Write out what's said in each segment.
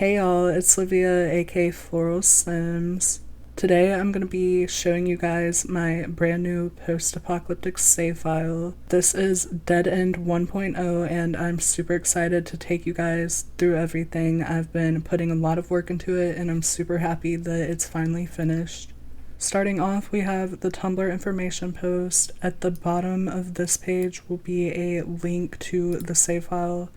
Hey y'all, it's Livia aka Floral Sims. Today I'm going to be showing you guys my brand new post-apocalyptic save file. This is Dead End 1.0 and I'm super excited to take you guys through everything. I've been putting a lot of work into it and I'm super happy that it's finally finished. Starting off, we have the Tumblr information post. At the bottom of this page will be a link to the save file.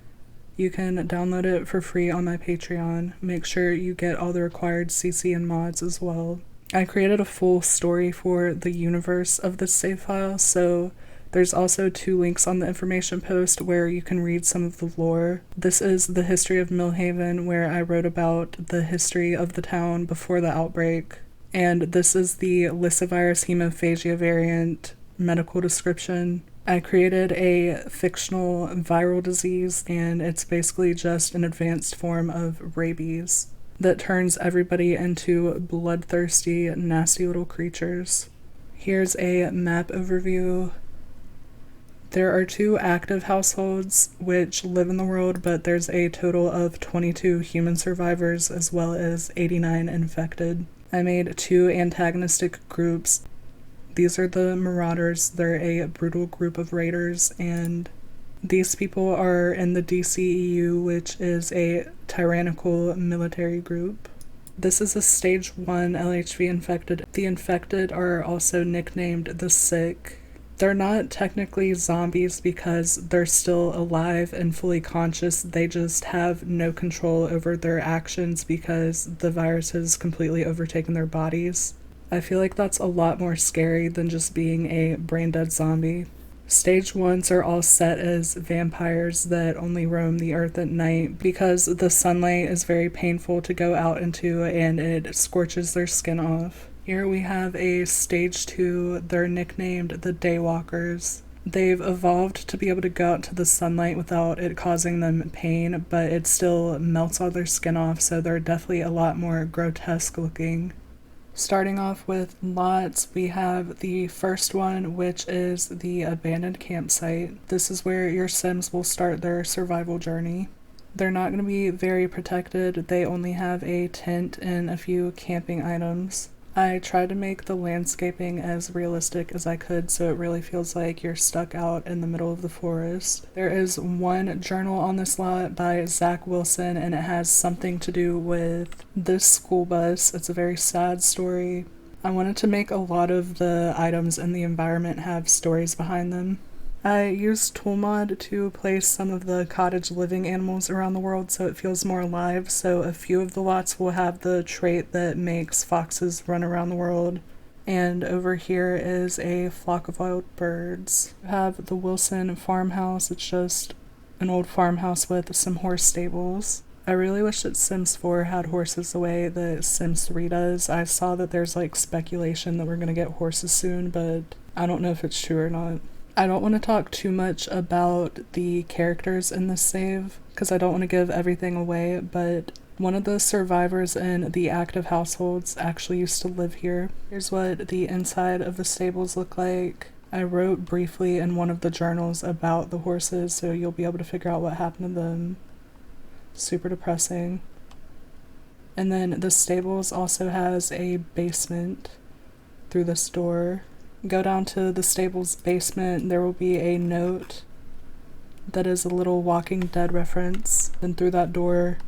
You can download it for free on my Patreon. Make sure you get all the required CC and mods as well. I created a full story for the universe of this save file, so there's also 2 links on the information post where you can read some of the lore. This is the history of Millhaven, where I wrote about the history of the town before the outbreak. And this is the Lyssavirus hemophagia variant medical description. I created a fictional viral disease, and it's basically just an advanced form of rabies that turns everybody into bloodthirsty, nasty little creatures. Here's a map overview. There are 2 active households which live in the world, but there's a total of 22 human survivors as well as 89 infected. I made 2 antagonistic groups. These are the Marauders. They're a brutal group of raiders, and these people are in the DCEU, which is a tyrannical military group. This is a stage 1 LHV infected. The infected are also nicknamed the Sick. They're not technically zombies because they're still alive and fully conscious. They just have no control over their actions because the virus has completely overtaken their bodies. I feel like that's a lot more scary than just being a brain-dead zombie. Stage 1s are all set as vampires that only roam the earth at night because the sunlight is very painful to go out into and it scorches their skin off. Here we have a stage 2, they're nicknamed the Daywalkers. They've evolved to be able to go out to the sunlight without it causing them pain, but it still melts all their skin off, so they're definitely a lot more grotesque looking. Starting off with lots, we have the first one, which is the abandoned campsite. This is where your Sims will start their survival journey. They're not going to be very protected. They only have a tent and a few camping items. I tried to make the landscaping as realistic as I could so it really feels like you're stuck out in the middle of the forest. There is 1 journal on this lot by Zach Wilson, and it has something to do with this school bus. It's a very sad story. I wanted to make a lot of the items in the environment have stories behind them. I used Toolmod to place some of the cottage living animals around the world so it feels more alive, so a few of the lots will have the trait that makes foxes run around the world. And over here is a flock of wild birds. We have the Wilson farmhouse. It's just an old farmhouse with some horse stables. I really wish that Sims 4 had horses the way that Sims 3 does. I saw that there's like speculation that we're gonna get horses soon, but I don't know if it's true or not. I don't want to talk too much about the characters in this save because I don't want to give everything away, but one of the survivors in the active households actually used to live here. Here's what the inside of the stables look like. I wrote briefly in one of the journals about the horses, so you'll be able to figure out what happened to them. Super depressing. And then the stables also has a basement through this door. Go down to the stable's basement, there will be a note that is a little Walking Dead reference. Then through that door,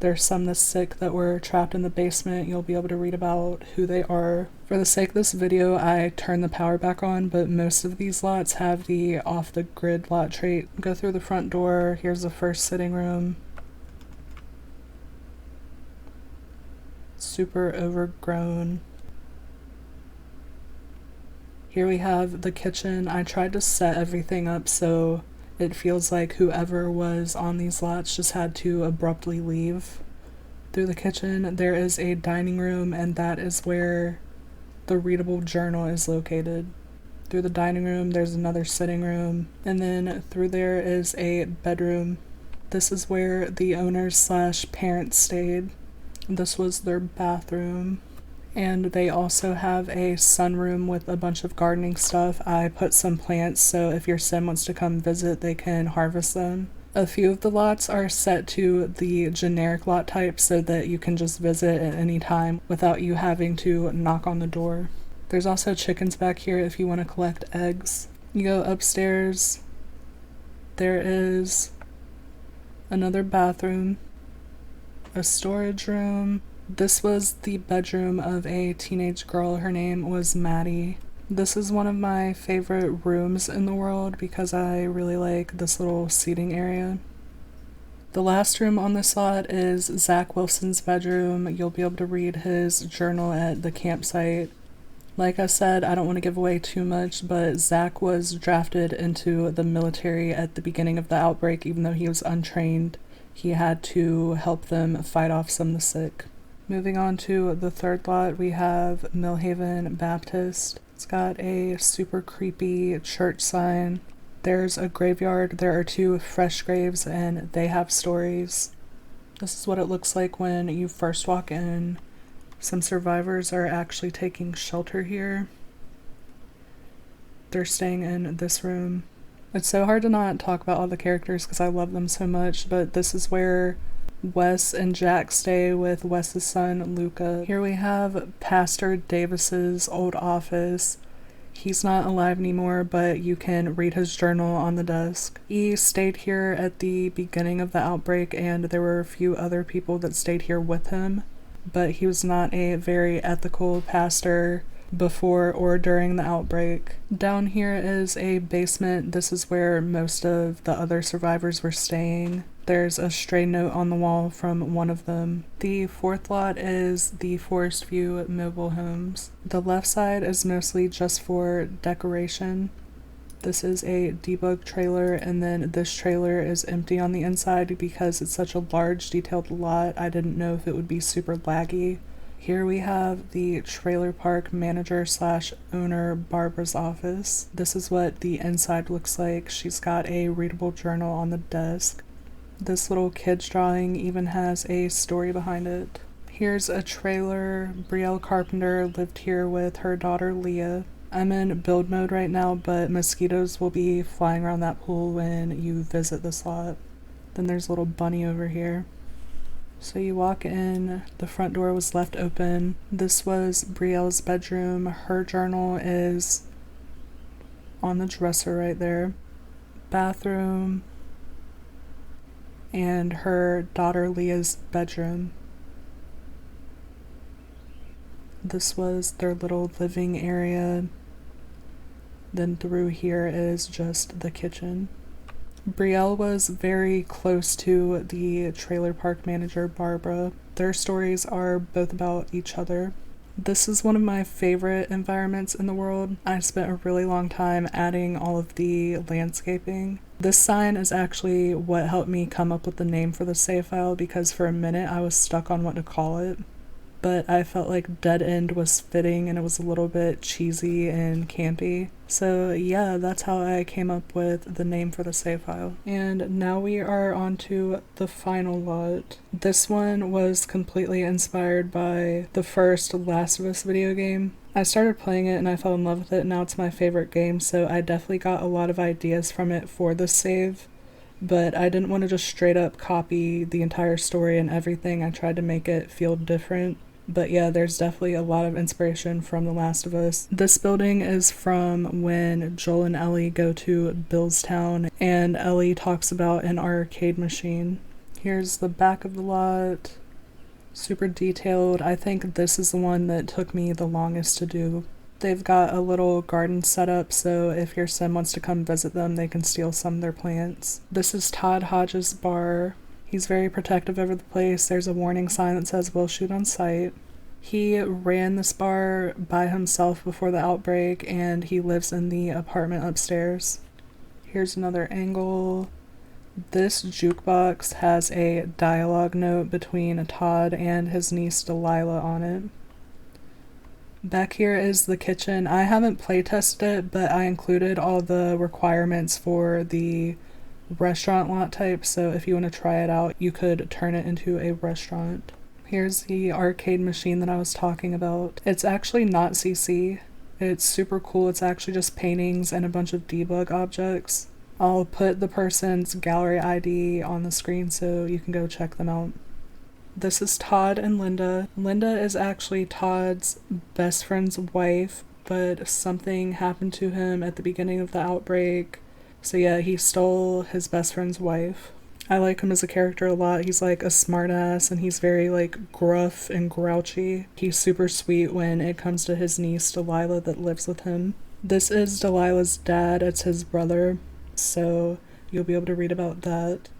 there's some the Sick that were trapped in the basement. You'll be able to read about who they are. For the sake of this video, I turned the power back on, but most of these lots have the off-the-grid lot trait. Go through the front door, here's the first sitting room. Super overgrown. Here we have the kitchen. I tried to set everything up so it feels like whoever was on these lots just had to abruptly leave. Through the kitchen, there is a dining room, and that is where the readable journal is located. Through the dining room, there's another sitting room, and then through there is a bedroom. This is where the owners/parents stayed. This was their bathroom. And they also have a sunroom with a bunch of gardening stuff. I put some plants so if your sim wants to come visit, they can harvest them. A few of the lots are set to the generic lot type so that you can just visit at any time without you having to knock on the door. There's also chickens back here if you want to collect eggs. You go upstairs, there is another bathroom, a storage room. This was the bedroom of a teenage girl. Her name was Maddie. This is one of my favorite rooms in the world because I really like this little seating area. The last room on this lot is Zach Wilson's bedroom. You'll be able to read his journal at the campsite. Like I said, I don't want to give away too much, but Zach was drafted into the military at the beginning of the outbreak. Even though he was untrained, he had to help them fight off some of the sick. Moving on to the third lot, we have Millhaven Baptist. It's got a super creepy church sign. There's a graveyard. There are 2 fresh graves and they have stories. This is what it looks like when you first walk in. Some survivors are actually taking shelter here. They're staying in this room. It's so hard to not talk about all the characters because I love them so much, but this is where Wes and Jack stay with Wes's son, Luca. Here we have Pastor Davis's old office. He's not alive anymore, but you can read his journal on the desk. He stayed here at the beginning of the outbreak, and there were a few other people that stayed here with him, but he was not a very ethical pastor before or during the outbreak. Down here is a basement. This is where most of the other survivors were staying. There's a stray note on the wall from one of them. The fourth lot is the Forest View mobile homes. The left side is mostly just for decoration. This is a debug trailer, and then this trailer is empty on the inside because it's such a large detailed lot. I didn't know if it would be super laggy. Here we have the trailer park manager slash owner Barbara's office. This is what the inside looks like. She's got a readable journal on the desk. This little kid's drawing even has a story behind it. Here's a trailer. Brielle Carpenter lived here with her daughter Leah. I'm in build mode right now, but mosquitoes will be flying around that pool when you visit this lot. Then there's a little bunny over here. So you walk in, the front door was left open. This was Brielle's bedroom. Her journal is on the dresser right there. Bathroom. And her daughter Leah's bedroom. This was their little living area. Then through here is just the kitchen. Brielle was very close to the trailer park manager, Barbara. Their stories are both about each other. This is one of my favorite environments in the world. I spent a really long time adding all of the landscaping. This sign is actually what helped me come up with the name for the save file, because for a minute I was stuck on what to call it. But I felt like Dead End was fitting and it was a little bit cheesy and campy. So yeah, that's how I came up with the name for the save file. And now we are on to the final lot. This one was completely inspired by the first Last of Us video game. I started playing it and I fell in love with it. Now it's my favorite game, so I definitely got a lot of ideas from it for the save. But I didn't want to just straight up copy the entire story and everything. I tried to make it feel different. But yeah, there's definitely a lot of inspiration from The Last of Us. This building is from when Joel and Ellie go to Billstown, and Ellie talks about an arcade machine. Here's the back of the lot. Super detailed. I think this is the one that took me the longest to do. They've got a little garden set up, so if your sim wants to come visit them, they can steal some of their plants. This is Todd Hodges' bar. He's very protective over the place. There's a warning sign that says "We'll shoot on sight." He ran this bar by himself before the outbreak, and he lives in the apartment upstairs. Here's another angle. This jukebox has a dialogue note between Todd and his niece Delilah on it. Back here is the kitchen. I haven't play tested it, but I included all the requirements for the restaurant lot type, so if you want to try it out, you could turn it into a restaurant. Here's the arcade machine that I was talking about. It's actually not CC. It's super cool. It's actually just paintings and a bunch of debug objects. I'll put the person's gallery ID on the screen so you can go check them out. This is Todd and Linda. Linda is actually Todd's best friend's wife, but something happened to him at the beginning of the outbreak. So yeah, he stole his best friend's wife. I like him as a character a lot. He's like a smartass and he's very like gruff and grouchy. He's super sweet when it comes to his niece Delilah that lives with him. This is Delilah's dad, it's his brother, so you'll be able to read about that.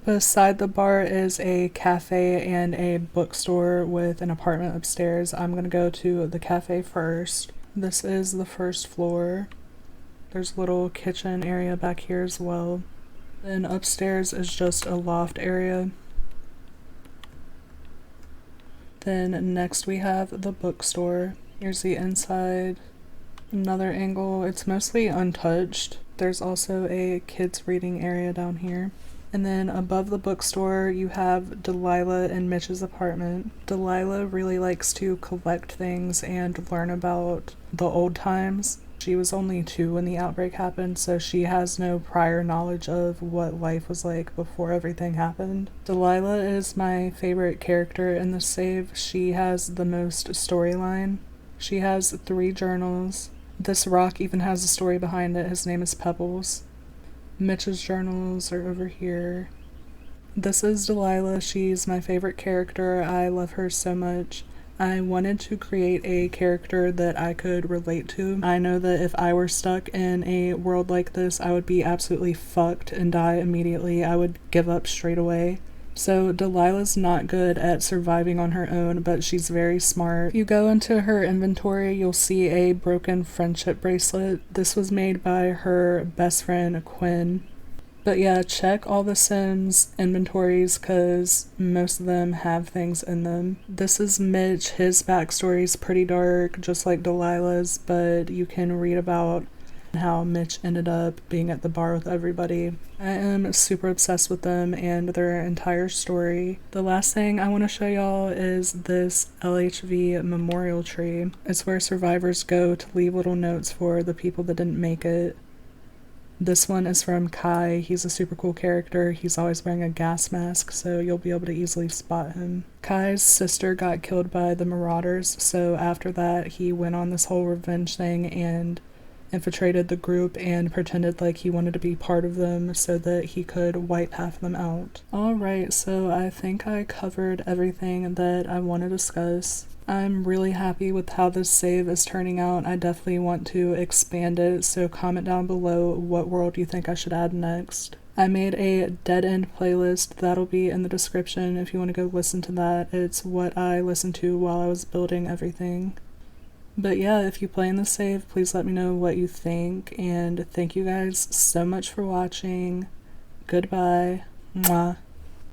Beside the bar is a cafe and a bookstore with an apartment upstairs. I'm gonna go to the cafe first. This is the first floor. There's a little kitchen area back here as well. Then upstairs is just a loft area. Then next we have the bookstore. Here's the inside. Another angle. It's mostly untouched. There's also a kids reading area down here. And then above the bookstore, you have Delilah and Mitch's apartment. Delilah really likes to collect things and learn about the old times. She was only 2 when the outbreak happened, so she has no prior knowledge of what life was like before everything happened. Delilah is my favorite character in the save. She has the most storyline. She has 3 journals. This rock even has a story behind it. His name is Pebbles. Mitch's journals are over here. This is Delilah. She's my favorite character. I love her so much. I wanted to create a character that I could relate to. I know that if I were stuck in a world like this, I would be absolutely fucked and die immediately. I would give up straight away. So Delilah's not good at surviving on her own, but she's very smart. If you go into her inventory, you'll see a broken friendship bracelet. This was made by her best friend, Quinn. But yeah, check all the Sims inventories because most of them have things in them. This is Mitch. His backstory is pretty dark, just like Delilah's, but you can read about how Mitch ended up being at the bar with everybody. I am super obsessed with them and their entire story. The last thing I want to show y'all is this LHV memorial tree. It's where survivors go to leave little notes for the people that didn't make it. This one is from Kai. He's a super cool character. He's always wearing a gas mask, so you'll be able to easily spot him. Kai's sister got killed by the Marauders, so after that he went on this whole revenge thing and infiltrated the group and pretended like he wanted to be part of them so that he could wipe half of them out. Alright, so I think I covered everything that I want to discuss. I'm really happy with how this save is turning out. I definitely want to expand it, so comment down below what world you think I should add next. I made a dead end playlist that'll be in the description if you want to go listen to that. It's what I listened to while I was building everything. But yeah, if you play in the save, please let me know what you think, and thank you guys so much for watching. Goodbye. Mwah.